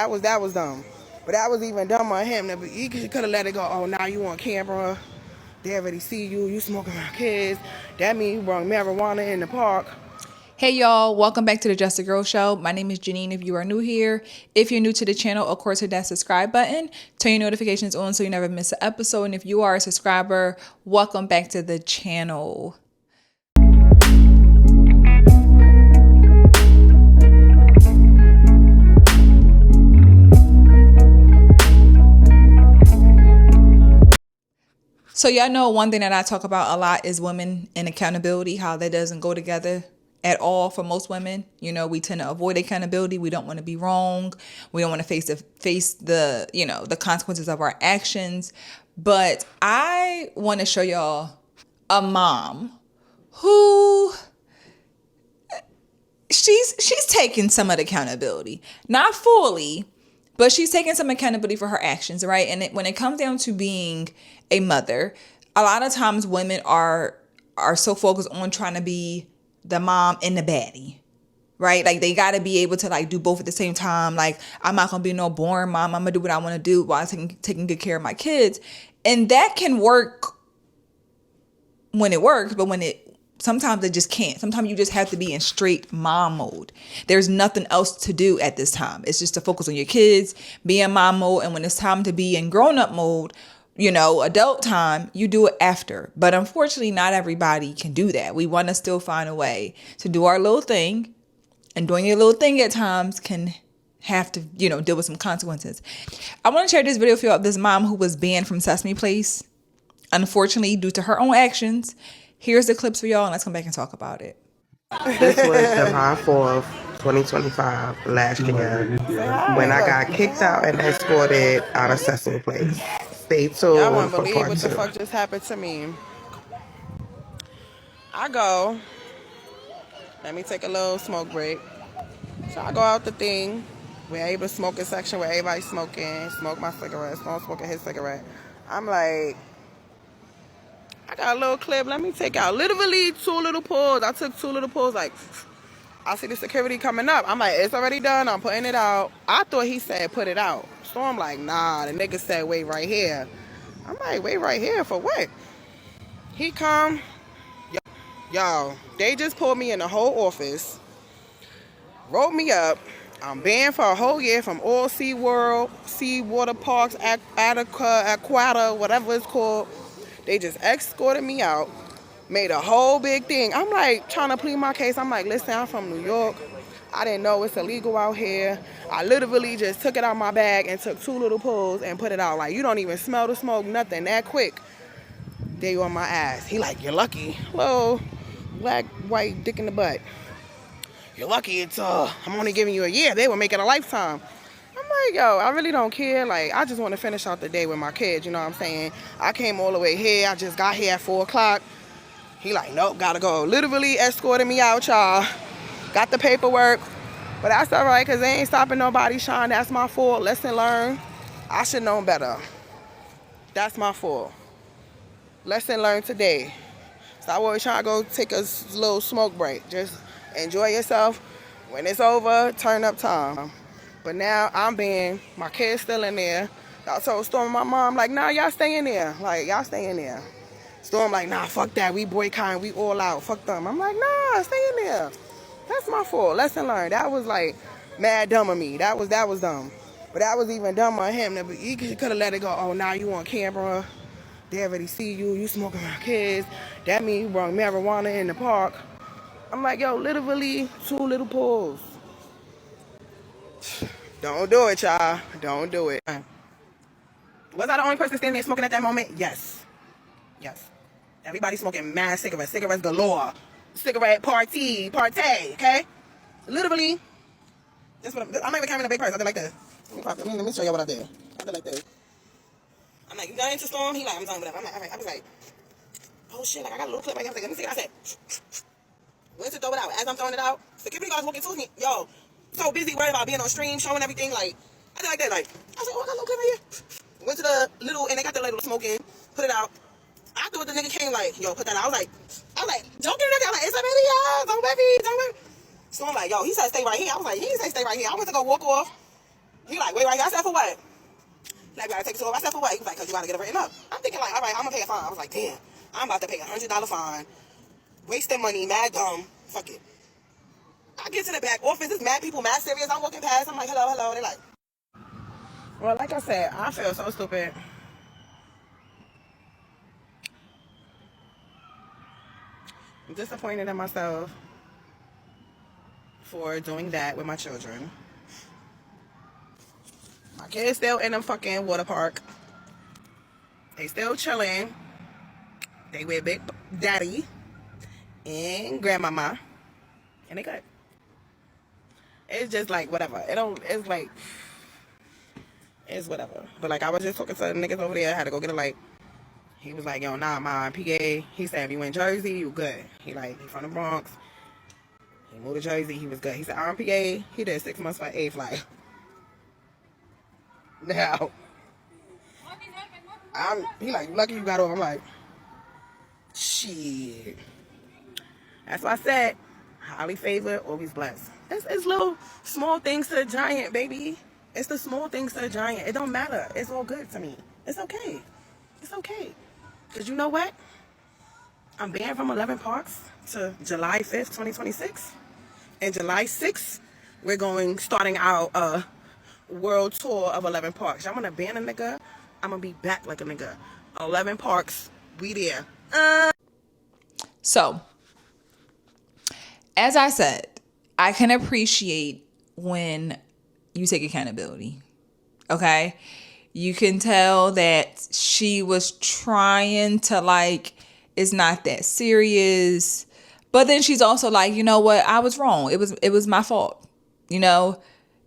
That was dumb. But that was even dumber on him. He could have let it go. Oh, now you on camera. They already see you smoking my kids. That means you brought marijuana in the park. Hey y'all, welcome back to the Just a Girl Show. My name is Janine if you are new here. If you're new to the channel, of course, hit that subscribe button. Turn your notifications on so you never miss an episode. And if you are a subscriber, welcome back to the channel. So y'all know one thing that I talk about a lot is women and accountability, how that doesn't go together at all for most women. You know, we tend to avoid accountability. We don't want to be wrong. We don't want to face the consequences of our actions. But I want to show y'all a mom who she's taking some of the accountability, not fully, but she's taking some accountability for her actions, right? And when it comes down to being a mother, a lot of times women are so focused on trying to be the mom and the baddie, right? Like they got to be able to like do both at the same time. Like I'm not going to be no boring mom. I'm going to do what I want to do while taking good care of my kids. And that can work when it works, but sometimes it just can't. Sometimes you just have to be in straight mom mode. There's nothing else to do at this time. It's just to focus on your kids, be in mom mode. And when it's time to be in grown up mode, adult time, you do it after. But unfortunately, not everybody can do that. We want to still find a way to do our little thing. And doing your little thing at times can have to, deal with some consequences. I want to share this video for you of this mom who was banned from Sesame Place, unfortunately, due to her own actions. Here's the clips for y'all, and let's come back and talk about it. This was July 4th, 2025, last year, when I got kicked out and escorted out of Sesame Place. Stay tuned. Y'all won't believe what the fuck just happened to me. I go, let me take a little smoke break. So I go out the thing. We're able to smoke a section where everybody's smoking, smoke my cigarette, Stone smoking his cigarette. I'm like, I got a little clip. Let me take out literally 2 little pulls. I took 2 little pulls. Like, I see the security coming up. I'm like, it's already done. I'm putting it out. I thought he said put it out. So I'm like, nah. The nigga said wait right here. I'm like, wait right here for what? He come. Y'all, they just pulled me in the whole office. Wrote me up. I'm banned for a whole year from all SeaWorld, sea water parks, Aquata, whatever it's called. They just escorted me out, made a whole big thing. I'm like trying to plead my case. I'm like, listen, I'm from New York. I didn't know it's illegal out here. I literally just took it out my bag and took 2 little pulls and put it out. Like, you don't even smell the smoke, nothing, that quick. They on my ass. He like, you're lucky. Hello, black, white, dick in the butt. You're lucky it's, I'm only giving you a year. They were making a lifetime. I'm like, yo, I really don't care. Like, I just want to finish out the day with my kids, you know what I'm saying? I came all the way here. I just got here at 4 o'clock. He like, nope, gotta go. Literally escorted me out, y'all. Got the paperwork. But that's all right, because they ain't stopping nobody shine. That's my fault. Lesson learned. I should know better. That's my fault. Lesson learned today. So I was trying to go take a little smoke break. Just enjoy yourself. When it's over, turn up time. But now I'm being, my kid's still in there. I told Storm, my mom, like, nah, y'all stay in there. Like, y'all stay in there. Storm like, nah, fuck that. We boycotting. We all out. Fuck them. I'm like, nah, stay in there. That's my fault. Lesson learned. That was like mad dumb of me. That was dumb. But that was even dumber on him. He could have let it go. Oh, now you on camera. They already see you smoking my kids. That means you brought marijuana in the park. I'm like, yo, literally 2 little pulls. Don't do it, y'all. Don't do it. Was I the only person standing there smoking at that moment? Yes. Yes. Everybody smoking mad cigarettes. Cigarettes galore. Cigarette partay, okay? Literally. That's what I'm not even carrying a big purse. I did like this. Let me show you what I did. I did like this. I'm like, you got into Storm? He like, I'm done with that. I'm like, all right. I was like, oh shit, like I got a little clip right here. I was like, let me see it. I said, went to throw it out. As I'm throwing it out, security guards walking towards me. Yo, so busy worried about being on stream, showing everything. Like, I did like that. Like, I was like, oh, I got a little clip right here. Went to the little, and they got the little smoking, put it out. After the nigga came, like, yo, put that out. I was like, joking nigga. I'm like, it's a video. Don't baby. So I'm like, yo, he said stay right here. I was like, he didn't say stay right here. I went to go walk off. He like, wait, right? I said, for what? Like, we gotta take it to her. I said, for what? He was like, because you gotta get it written up. I'm thinking like, all right, I'm gonna pay a fine. I was like, damn, I'm about to pay $100 fine. Wasting money, mad dumb. Fuck it. I get to the back office, there's mad people, mad serious. I'm walking past, I'm like, hello. They're like, well, like I said, I feel so stupid. I'm disappointed in myself for doing that with my children. My kids still in the fucking water park. They still chilling. They with Big Daddy and Grandmama. And they good. It's just like whatever. It's whatever. But like I was just talking to the niggas over there. I had to go get a light. He was like, yo, nah, my PA. He said, if you in Jersey, you good. He from the Bronx. He moved to Jersey. He was good. He said, I'm PA. He did 6 months for A flight. Now, he like, lucky you got over. I'm like, shit. That's why I said, highly favored, always blessed. It's little small things to a giant, baby. It's the small things to a giant. It don't matter. It's all good to me. It's okay. It's okay. Because you know what? I'm banned from 11 parks to July 5th, 2026. And July 6th, we're starting our world tour of 11 parks. Y'all want to ban a nigga? I'm going to be back like a nigga. 11 parks. We there. So, as I said, I can appreciate when you take accountability. Okay? You can tell that she was trying to like, it's not that serious. But then she's also like, you know what? I was wrong. It was my fault. You know?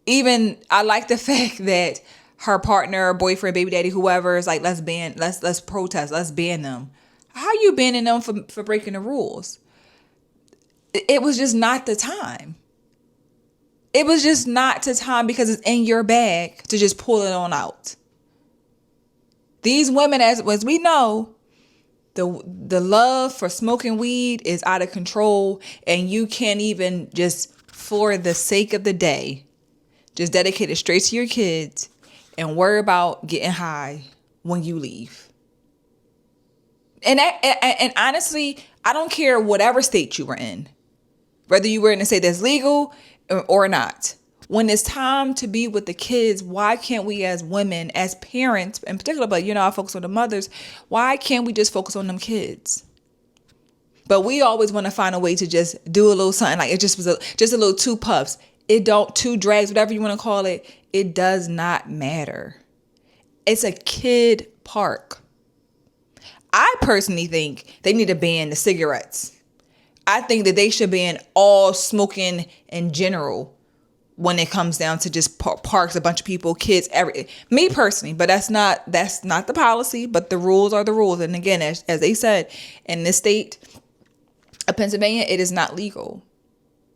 Even I like the fact that her partner, boyfriend, baby daddy, whoever is like, let's protest, let's ban them. How you banning them for breaking the rules? It was just not the time. It was just not the time because it's in your bag to just pull it on out. These women, as we know, the love for smoking weed is out of control, and you can't even just, for the sake of the day, just dedicate it straight to your kids and worry about getting high when you leave. And honestly, I don't care whatever state you were in, whether you were in a state that's legal or not. When it's time to be with the kids, why can't we as women, as parents in particular, but I focus on the mothers, why can't we just focus on them kids? But we always want to find a way to just do a little something, like it just was just a little 2 puffs. Two drags, whatever you want to call it, it does not matter. It's a kid park. I personally think they need to ban the cigarettes. I think that they should ban all smoking in general when it comes down to just parks, a bunch of people, kids, me personally, but that's not the policy, but the rules are the rules. And again, as they said, in this state of Pennsylvania, it is not legal.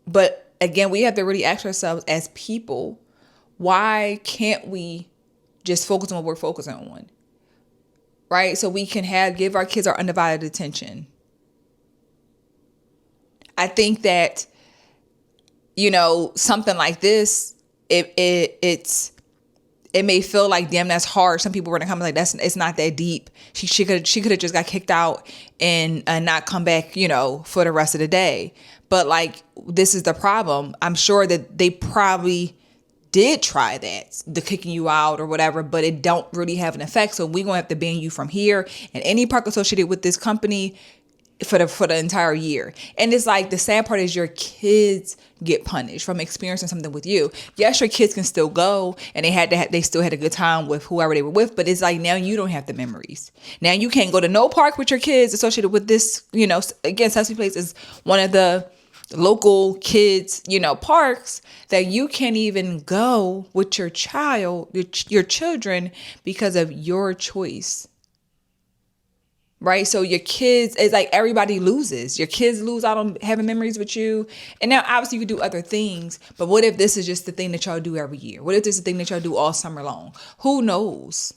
But again, we have to really ask ourselves as people, why can't we just focus on what we're focusing on? Right? So we can give our kids our undivided attention. I think that, something like this, it may feel like, damn, that's hard. Some people were gonna come like, it's not that deep. She could have just got kicked out and not come back, for the rest of the day. But like, this is the problem. I'm sure that they probably did try that, the kicking you out or whatever, but it don't really have an effect. So we're gonna have to ban you from here and any park associated with this company for the entire year. And it's like, the sad part is your kids get punished from experiencing something with you. Yes, your kids can still go and they still had a good time with whoever they were with, but it's like, now you don't have the memories. Now you can't go to no park with your kids associated with this, again, Sesame Place is one of the local kids, parks that you can't even go with your child, your children, because of your choice. Right? So your kids, it's like everybody loses. Your kids lose out on having memories with you. And now obviously you can do other things, but what if this is just the thing that y'all do every year? What if this is the thing that y'all do all summer long? Who knows?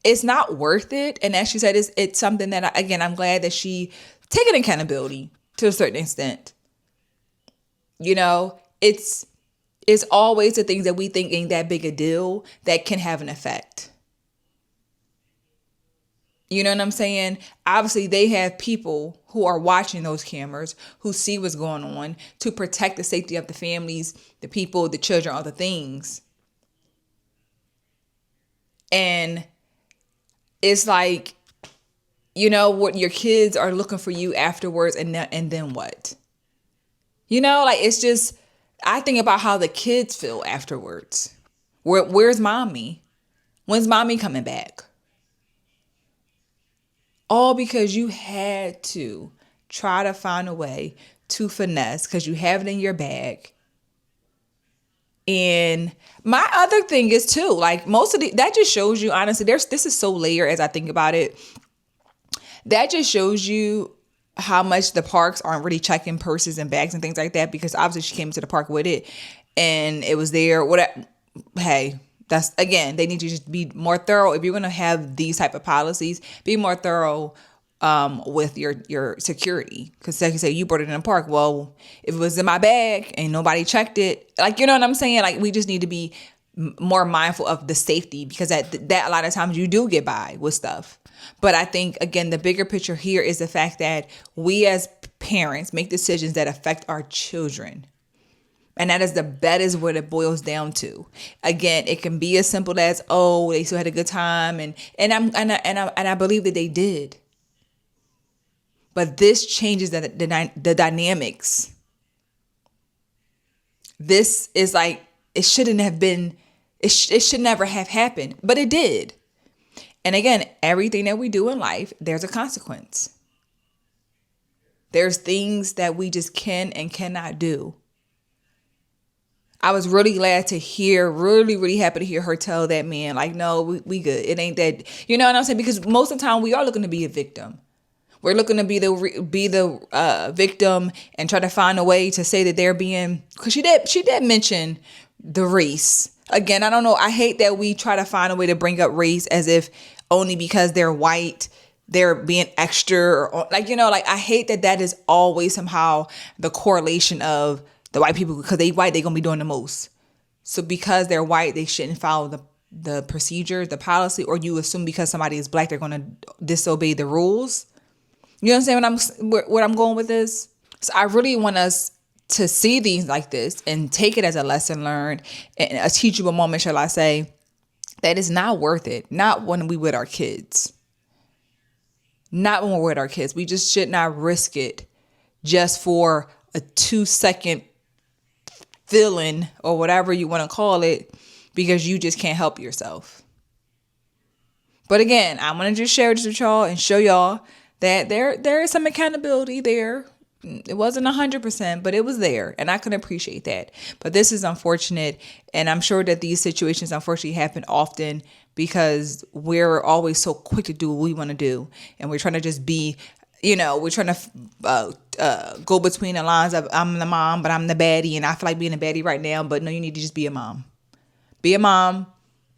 It's not worth it. And as she said, it's something that, I'm glad that she taken accountability to a certain extent. It's It's always the things that we think ain't that big a deal that can have an effect. You know what I'm saying? Obviously, they have people who are watching those cameras, who see what's going on to protect the safety of the families, the people, the children, all the things. And it's like, you know, what your kids are looking for you afterwards, and then what? You know, like, it's just, I think about how the kids feel afterwards. Where's mommy? When's mommy coming back? All because you had to try to find a way to finesse because you have it in your bag. And my other thing is too, like, most of that just shows you, honestly, this is so layered as I think about it. That just shows you how much the parks aren't really checking purses and bags and things like that, because obviously she came to the park with it and it was there. Hey, that's, again, they need to just be more thorough. If you're going to have these type of policies, be more thorough with your security. Because like you say, you brought it in the park. Well, if it was in my bag and nobody checked it, like, you know what I'm saying? Like, we just need to be more mindful of the safety, because that a lot of times you do get by with stuff. But I think, again, the bigger picture here is the fact that we as parents make decisions that affect our children. And that is what it boils down to. Again, it can be as simple as, oh, they still had a good time, and I believe that they did. But this changes the dynamics. This is like, it shouldn't have been. It should never have happened, but it did. And again, everything that we do in life, there's a consequence. There's things that we just can and cannot do. I was really glad to hear, really happy to hear her tell that man, like, no, we good. It ain't that, you know what I'm saying? Because most of the time we are looking to be a victim. We're looking to be the victim and try to find a way to say that they're being, because she did mention the race. Again, I don't know. I hate that we try to find a way to bring up race as if only because they're white, they're being extra, or like, you know, like, I hate that is always somehow the correlation of the white people, because they white, they're going to be doing the most. So because they're white, they shouldn't follow the procedure, the policy, or you assume because somebody is black, they're going to disobey the rules. You understand what I'm going with this? So I really want us to see these like this and take it as a lesson learned and a teachable moment, shall I say, that is not worth it. Not when we with our kids. Not when we're with our kids. We just should not risk it just for a 2-second feeling or whatever you want to call it, because you just can't help yourself. But again, I want to just share this with y'all and show y'all that there is some accountability there. It wasn't 100%, but it was there, and I can appreciate that. But this is unfortunate, and I'm sure that these situations unfortunately happen often because we're always so quick to do what we want to do, and we're trying to just be, you know, we're trying to go between the lines of I'm the mom, but I'm the baddie, and I feel like being a baddie right now. But no, you need to just be a mom. Be a mom.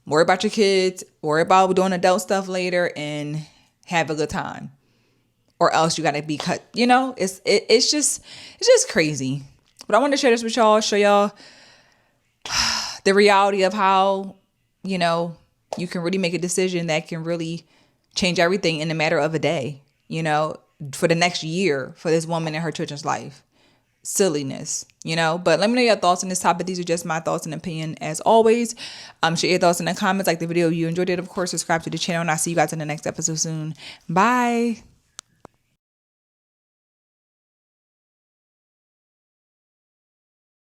Worry about your kids. Worry about doing adult stuff later, and have a good time. Or else you gotta be cut. You know, it's just crazy. But I want to share this with y'all, show y'all the reality of how, you know, you can really make a decision that can really change everything in a matter of a day, you know, for the next year for this woman and her children's life. Silliness, you know. But let me know your thoughts on this topic. These are just my thoughts and opinion as always. Share your thoughts in the comments, like the video if you enjoyed it. Of course, subscribe to the channel, and I'll see you guys in the next episode soon. Bye.